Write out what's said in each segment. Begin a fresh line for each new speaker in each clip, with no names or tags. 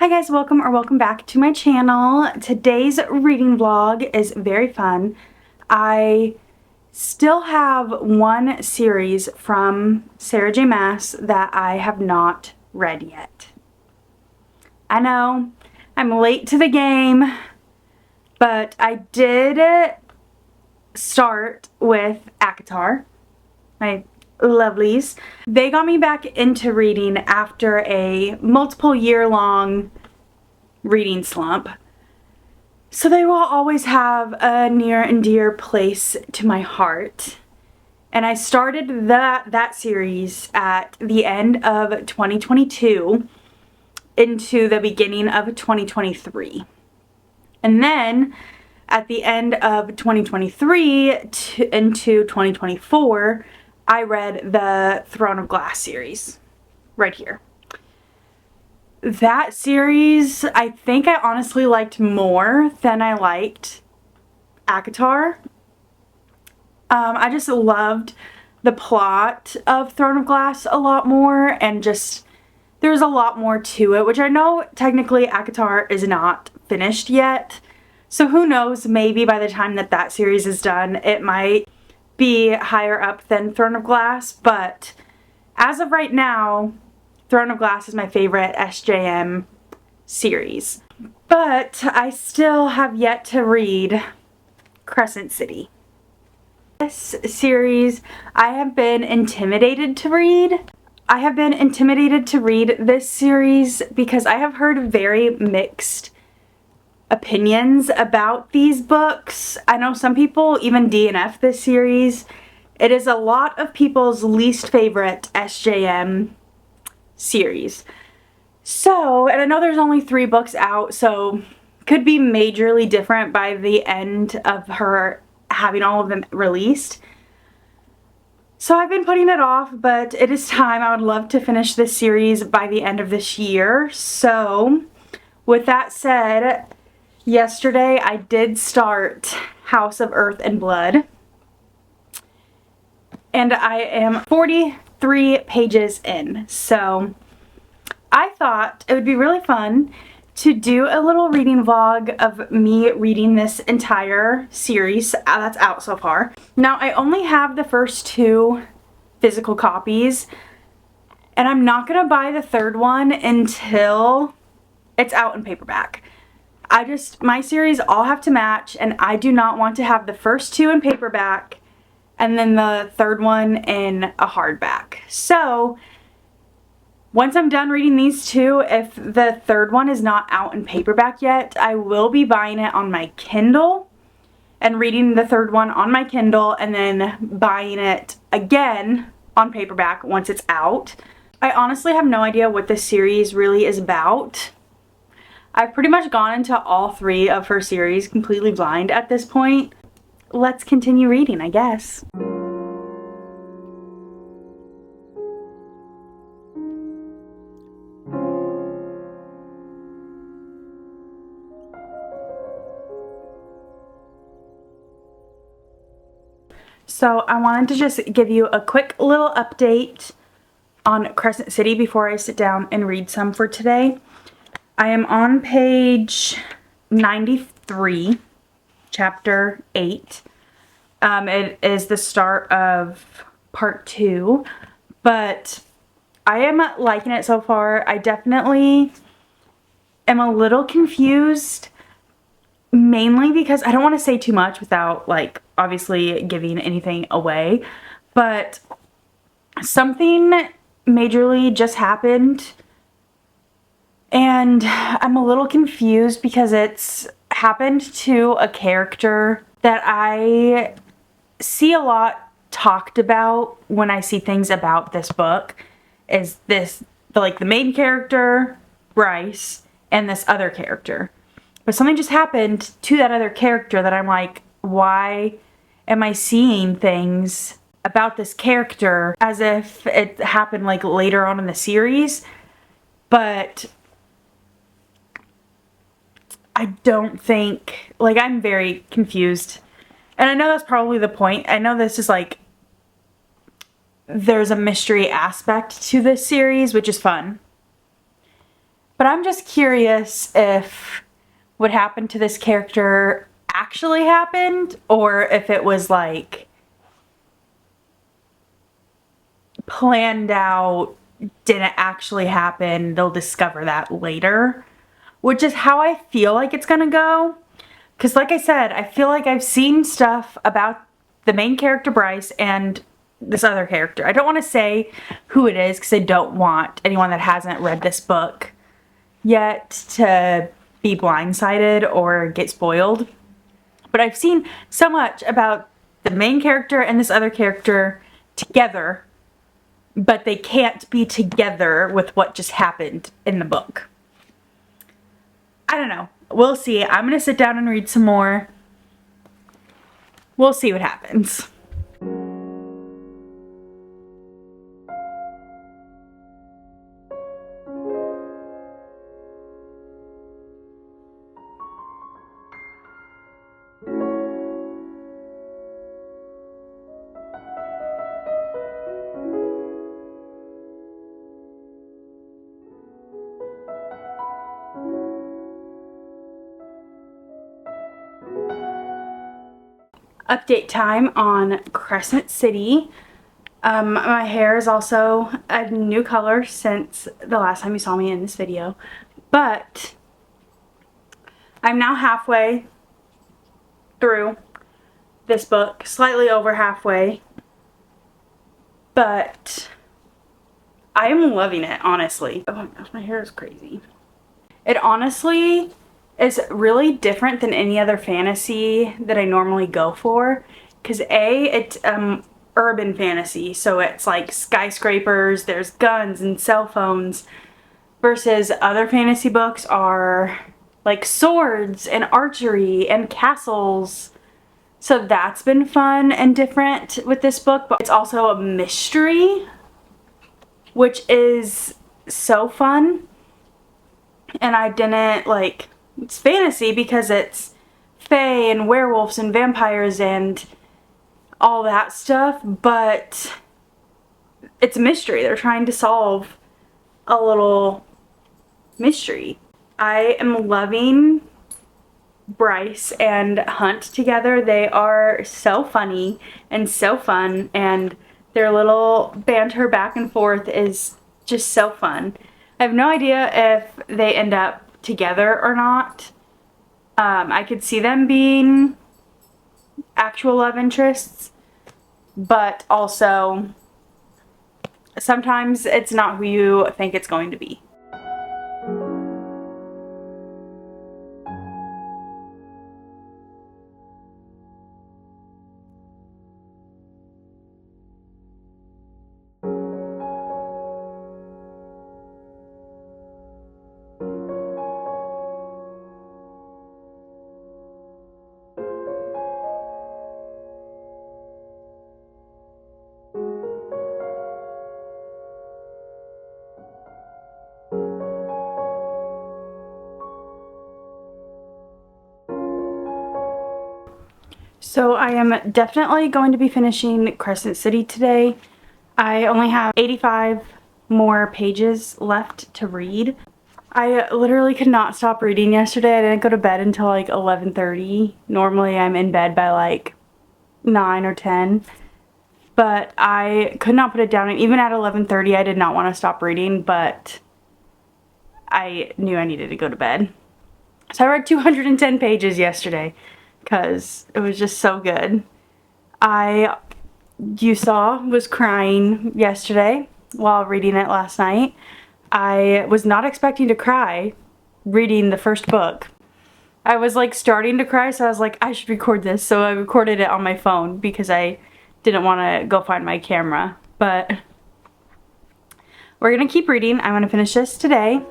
Hi guys, welcome back to my channel. Today's reading vlog is very fun. I still have one series from Sarah J. Maas that I have not read yet. I know, I'm late to the game, but I did start with ACOTAR, my lovelies. They got me back into reading after a multiple year-long reading slump. So they will always have a near and dear place to my heart. And I started that series at the end of 2022 into the beginning of 2023. And then at the end of 2023 into 2024, I read the Throne of Glass series right here. That series, I think I honestly liked more than I liked ACOTAR. I just loved the plot of Throne of Glass a lot more, and just there's a lot more to it, which I know technically ACOTAR is not finished yet. So who knows, maybe by the time that series is done, it might be higher up than Throne of Glass, but as of right now, Throne of Glass is my favorite SJM series. But I still have yet to read Crescent City. This series I have been intimidated to read. I have been intimidated to read this series because I have heard very mixed opinions about these books. I know some people even DNF this series. It is a lot of people's least favorite SJM series. So, and I know there's only 3 books out, so could be majorly different by the end of her having all of them released. So I've been putting it off, but it is time. I would love to finish this series by the end of this year. So, with that said, yesterday I did start House of Earth and Blood. And I am 43 pages in. So I thought it would be really fun to do a little reading vlog of me reading this entire series that's out so far. Now I only have the first 2 physical copies, and I'm not gonna buy the 3rd one until it's out in paperback. My series all have to match, and I do not want to have the first 2 in paperback and then the 3rd one in a hardback. So once I'm done reading these 2, if the 3rd one is not out in paperback yet, I will be buying it on my Kindle and reading the 3rd one on my Kindle, and then buying it again on paperback once it's out. I honestly have no idea what this series really is about. I've pretty much gone into all 3 of her series completely blind at this point. Let's continue reading, I guess. So I wanted to just give you a quick little update on Crescent City before I sit down and read some for today. I am on page 93, chapter 8. It is the start of part 2, but I am liking it so far. I definitely am a little confused, mainly because I don't want to say too much without, like, obviously giving anything away, but something majorly just happened, and I'm a little confused because it's happened to a character that I see a lot talked about when I see things about this book. Is this, the main character, Bryce, and this other character. But something just happened to that other character that I'm like, why am I seeing things about this character as if it happened like later on in the series? But I don't think, like, I'm very confused. And I know that's probably the point. I know this is like, there's a mystery aspect to this series, which is fun. But I'm just curious if what happened to this character actually happened, or if it was like planned out, didn't actually happen. They'll discover that later, which is how I feel like it's gonna go. Because like I said, I feel like I've seen stuff about the main character Bryce and this other character. I don't want to say who it is because I don't want anyone that hasn't read this book yet to be blindsided or get spoiled. But I've seen so much about the main character and this other character together, but they can't be together with what just happened in the book. I don't know. We'll see. I'm going to sit down and read some more. We'll see what happens. Update time on Crescent City. My hair is also a new color since the last time you saw me in this video, but I'm now halfway through this book, slightly over halfway, but I am loving it, honestly. Oh my gosh, my hair is crazy. It honestly is really different than any other fantasy that I normally go for, because it's urban fantasy, so it's like skyscrapers, there's guns and cell phones, versus other fantasy books are like swords and archery and castles. So that's been fun and different with this book, but it's also a mystery, which is so fun. And I didn't like, it's fantasy because it's fae and werewolves and vampires and all that stuff, but it's a mystery. They're trying to solve a little mystery. I am loving Bryce and Hunt together. They are so funny and so fun, and their little banter back and forth is just so fun. I have no idea if they end up together or not. I could see them being actual love interests, but also sometimes it's not who you think it's going to be. So I am definitely going to be finishing Crescent City today. I only have 85 more pages left to read. I literally could not stop reading yesterday. I didn't go to bed until like 11:30. Normally I'm in bed by like 9 or 10. But I could not put it down, and even at 11:30 I did not want to stop reading, but I knew I needed to go to bed. So I read 210 pages yesterday because it was just so good. You saw, was crying yesterday while reading it last night. I was not expecting to cry reading the first book. I was like starting to cry, so I was like, I should record this. So I recorded it on my phone because I didn't want to go find my camera. But we're gonna keep reading. I'm gonna finish this today.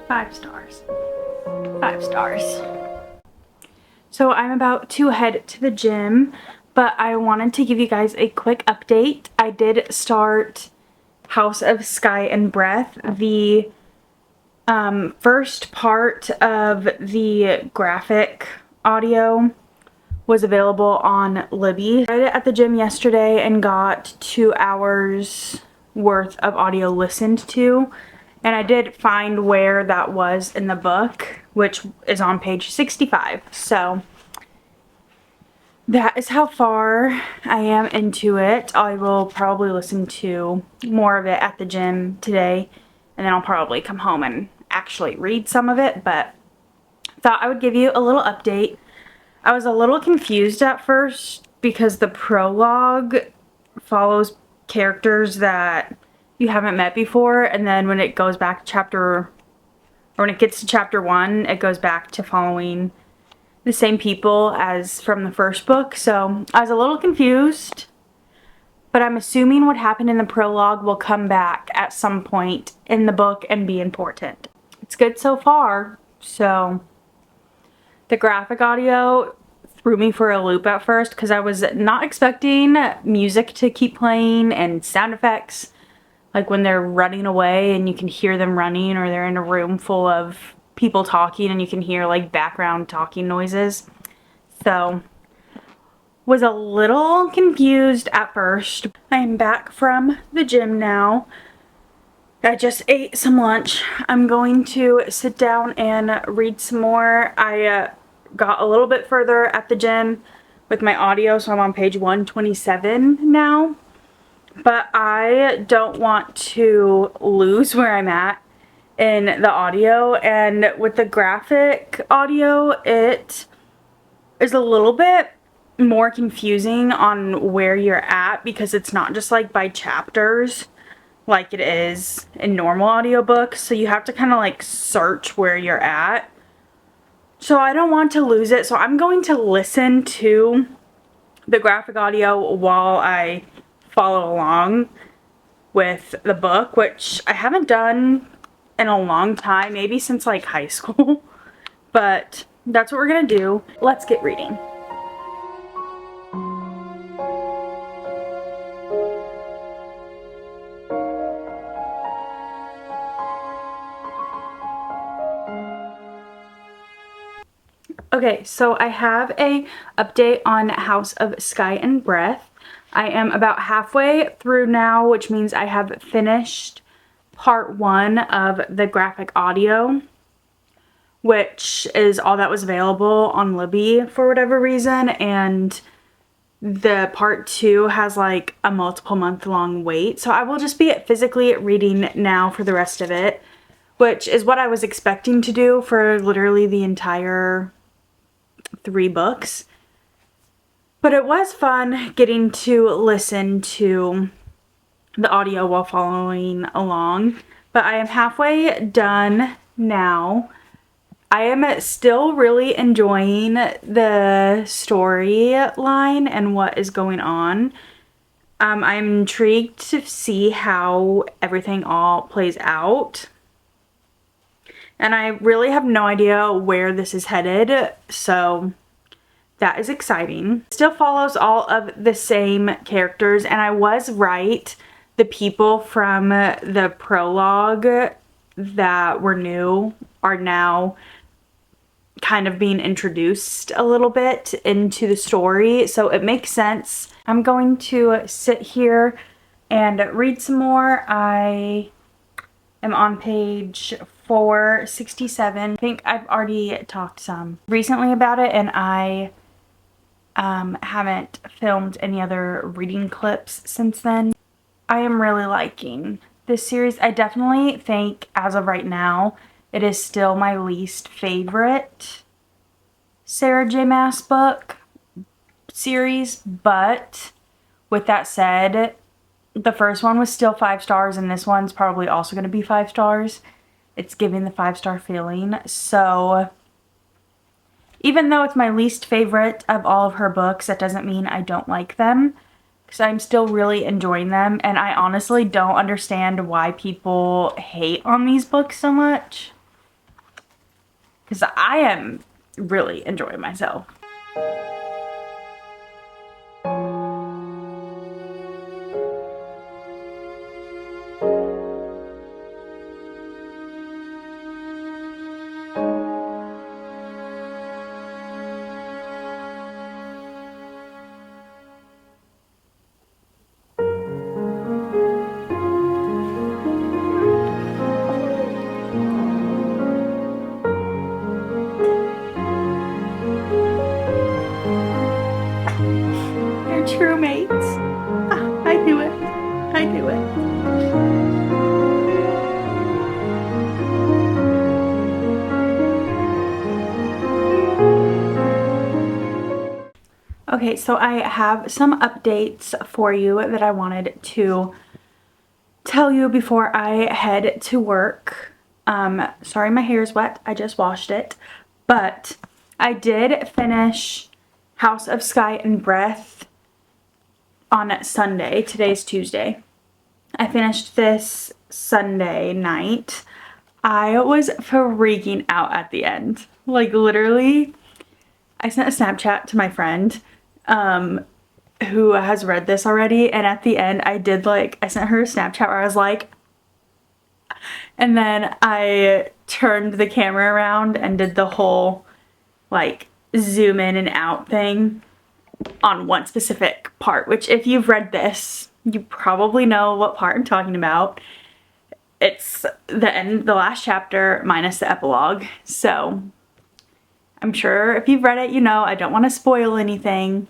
Five stars. 5 stars. So I'm about to head to the gym, but I wanted to give you guys a quick update. I did start House of Sky and Breath. The first part of the graphic audio was available on Libby. I read it at the gym yesterday and got 2 hours worth of audio listened to, and I did find where that was in the book, which is on page 65. So that is how far I am into it. I will probably listen to more of it at the gym today, and then I'll probably come home and actually read some of it, but thought I would give you a little update. I was a little confused at first because the prologue follows characters that you haven't met before, and then when it goes back to when it gets to chapter 1, it goes back to following the same people as from the first book. So I was a little confused, but I'm assuming what happened in the prologue will come back at some point in the book and be important. It's good so far. So the graphic audio threw me for a loop at first because I was not expecting music to keep playing and sound effects, like when they're running away and you can hear them running, or they're in a room full of people talking and you can hear like background talking noises. So was a little confused at first. I am back from the gym now. I just ate some lunch. I'm going to sit down and read some more. I got a little bit further at the gym with my audio, so I'm on page 127 now. But I don't want to lose where I'm at in the audio, and with the graphic audio, it is a little bit more confusing on where you're at because it's not just like by chapters like it is in normal audiobooks, so you have to kind of like search where you're at. So I don't want to lose it, so I'm going to listen to the graphic audio while I follow along with the book, which I haven't done in a long time, maybe since like high school. But that's what we're gonna do. Let's get reading. Okay, so I have a update on House of Sky and Breath. I am about halfway through now, which means I have finished part 1 of the graphic audio, which is all that was available on Libby for whatever reason, and the part 2 has like a multiple month long wait. So I will just be physically reading now for the rest of it, which is what I was expecting to do for literally the entire 3 books. But it was fun getting to listen to the audio while following along. But I am halfway done now. I am still really enjoying the storyline and what is going on. I'm intrigued to see how everything all plays out. And I really have no idea where this is headed, so that is exciting. It still follows all of the same characters, and I was right. The people from the prologue that were new are now kind of being introduced a little bit into the story, so it makes sense. I'm going to sit here and read some more. I am on page 467. I think I've already talked some recently about it, and I haven't filmed any other reading clips since then. I am really liking this series. I definitely think as of right now it is still my least favorite Sarah J. Maas book series, but with that said, the first one was still 5 stars, and this one's probably also going to be 5 stars. It's giving the 5-star feeling. So even though it's my least favorite of all of her books, that doesn't mean I don't like them, because I'm still really enjoying them. And I honestly don't understand why people hate on these books so much, because I am really enjoying myself. Okay, so I have some updates for you that I wanted to tell you before I head to work. Sorry my hair is wet. I just washed it. But I did finish House of Sky and Breath on Sunday. Today's Tuesday. I finished this Sunday night. I was freaking out at the end. Like literally, I sent a Snapchat to my friend who has read this already, and at the end I sent her a Snapchat where I was like, and then I turned the camera around and did the whole like zoom in and out thing on one specific part, which if you've read this, you probably know what part I'm talking about. It's the end, the last chapter minus the epilogue. So I'm sure if you've read it, you know I don't want to spoil anything,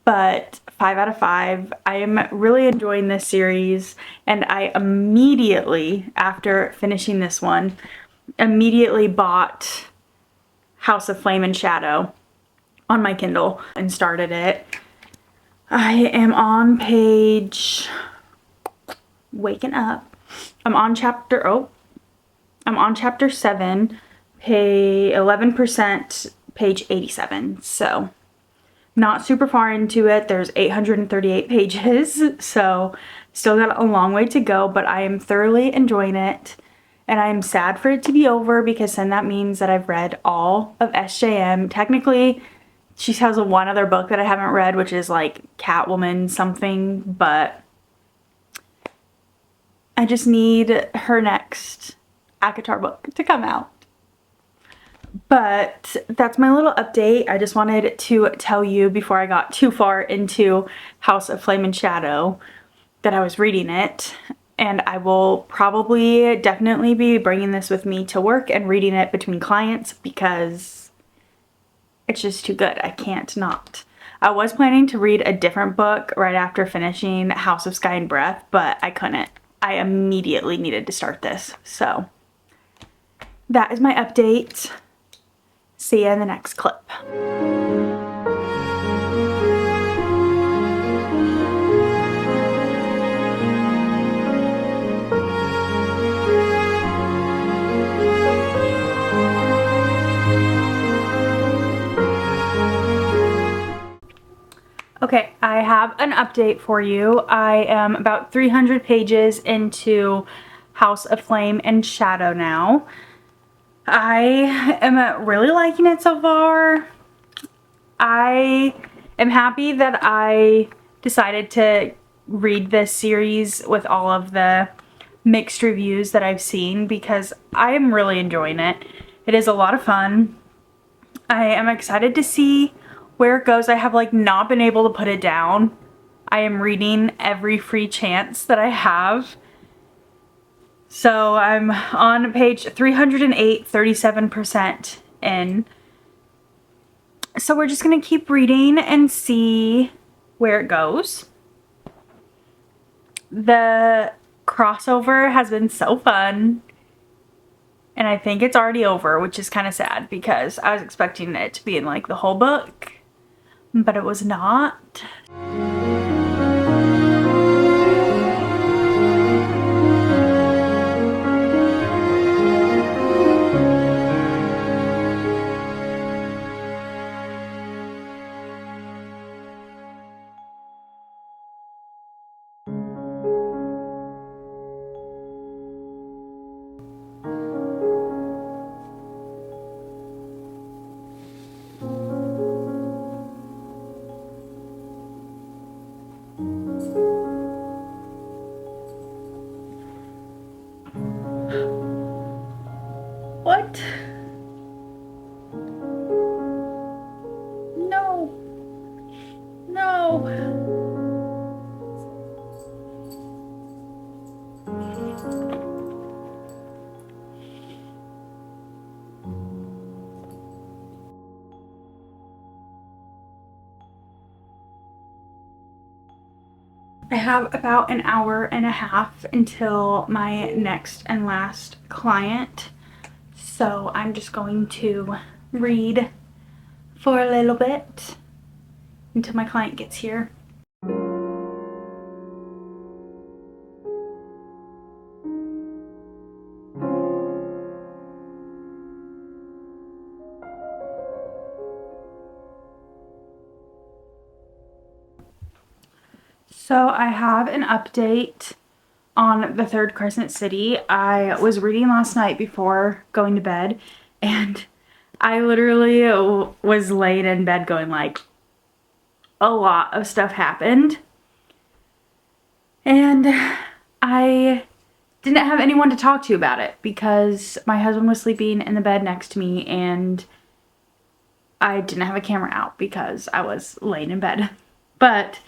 but 5 out of 5. I am really enjoying this series, and I immediately, after finishing this one, immediately bought House of Flame and Shadow on my Kindle and started it. I am on page, waking up. I'm on chapter 7, pay 11%, page 87. So not super far into it. There's 838 pages, so still got a long way to go, but I am thoroughly enjoying it. And I am sad for it to be over, because then that means that I've read all of SJM. Technically, she has one other book that I haven't read, which is like Catwoman something, but I just need her next ACOTAR book to come out. But that's my little update. I just wanted to tell you before I got too far into House of Flame and Shadow that I was reading it. And I will probably definitely be bringing this with me to work and reading it between clients, because it's just too good. I can't not. I was planning to read a different book right after finishing House of Sky and Breath, but I couldn't. I immediately needed to start this. So that is my update. See you in the next clip. Okay, I have an update for you. I am about 300 pages into House of Flame and Shadow now. I am really liking it so far. I am happy that I decided to read this series with all of the mixed reviews that I've seen, because I am really enjoying it. It is a lot of fun. I am excited to see where it goes. I have like not been able to put it down. I am reading every free chance that I have. So I'm on page 308, 37% in. So we're just gonna keep reading and see where it goes. The crossover has been so fun. And I think it's already over, which is kind of sad, because I was expecting it to be in like the whole book, but it was not. What? No. No. I have about an hour and a half until my next and last client. So I'm just going to read for a little bit until my client gets here. So I have an update on the third Crescent City. I was reading last night before going to bed, and I literally was laying in bed going like, a lot of stuff happened. And I didn't have anyone to talk to about it because my husband was sleeping in the bed next to me and I didn't have a camera out because I was laying in bed. But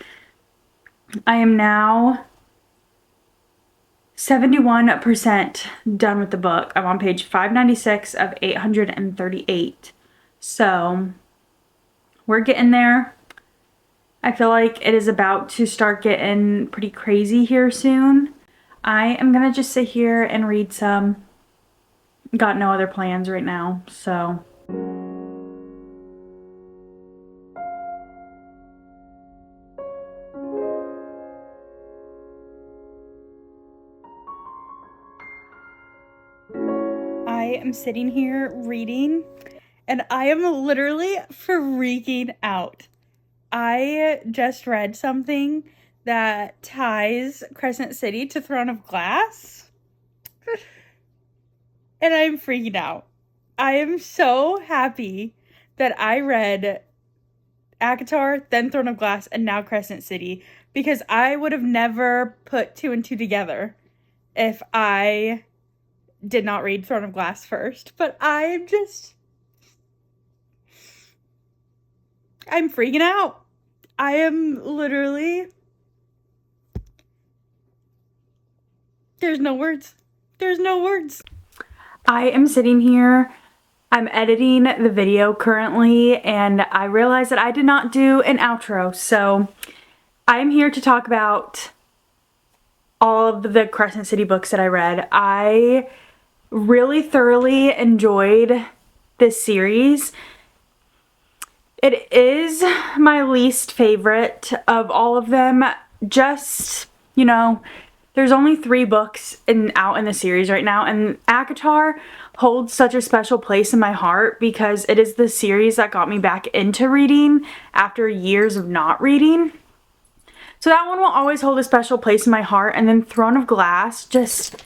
I am now 71% done with the book. I'm on page 596 of 838. So we're getting there. I feel like it is about to start getting pretty crazy here soon. I am gonna just sit here and read some. Got no other plans right now, so. I am sitting here reading and I am literally freaking out. I just read something that ties Crescent City to Throne of Glass. And I'm freaking out. I am so happy that I read ACOTAR, then Throne of Glass, and now Crescent City. Because I would have never put 2 and 2 together if I did not read Throne of Glass first. But I'm freaking out. I am literally, there's no words. There's no words. I am sitting here, I'm editing the video currently, and I realized that I did not do an outro. So I'm here to talk about all of the Crescent City books that I read. I really thoroughly enjoyed this series. It is my least favorite of all of them. Just, you know, there's only 3 books out in the series right now, and ACOTAR holds such a special place in my heart because it is the series that got me back into reading after years of not reading. So that one will always hold a special place in my heart. And then Throne of Glass just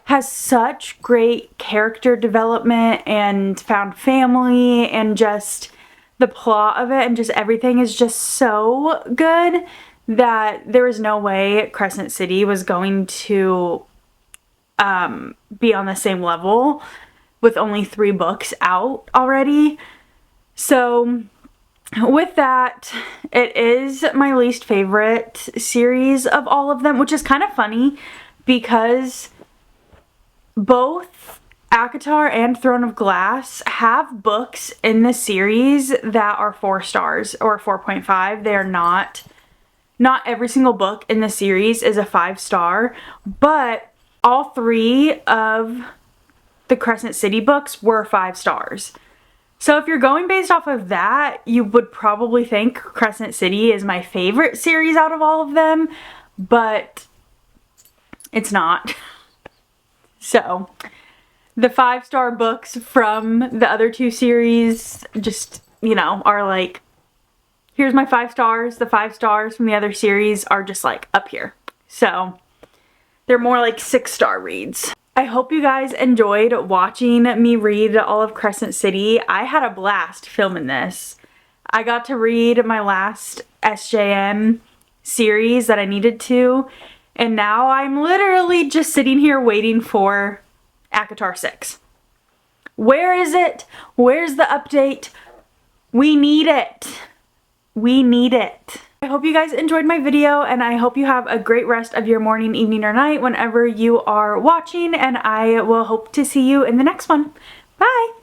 has such great character development and found family, and just the plot of it and just everything is just so good that there was no way Crescent City was going to be on the same level with only 3 books out already. So with that, it is my least favorite series of all of them, which is kind of funny because both ACOTAR and Throne of Glass have books in the series that are 4 stars or 4.5. They are not every single book in the series is a 5-star, but all 3 of the Crescent City books were 5 stars. So if you're going based off of that, you would probably think Crescent City is my favorite series out of all of them, but it's not. So the 5-star books from the other 2 series just, you know, are like, here's my 5 stars. The 5 stars from the other series are just like up here. So they're more like 6-star reads. I hope you guys enjoyed watching me read all of Crescent City. I had a blast filming this. I got to read my last SJM series that I needed to, and now I'm literally just sitting here waiting for ACOTAR 6. Where is it? Where's the update? We need it. We need it. I hope you guys enjoyed my video, and I hope you have a great rest of your morning, evening, or night whenever you are watching, and I will hope to see you in the next one. Bye!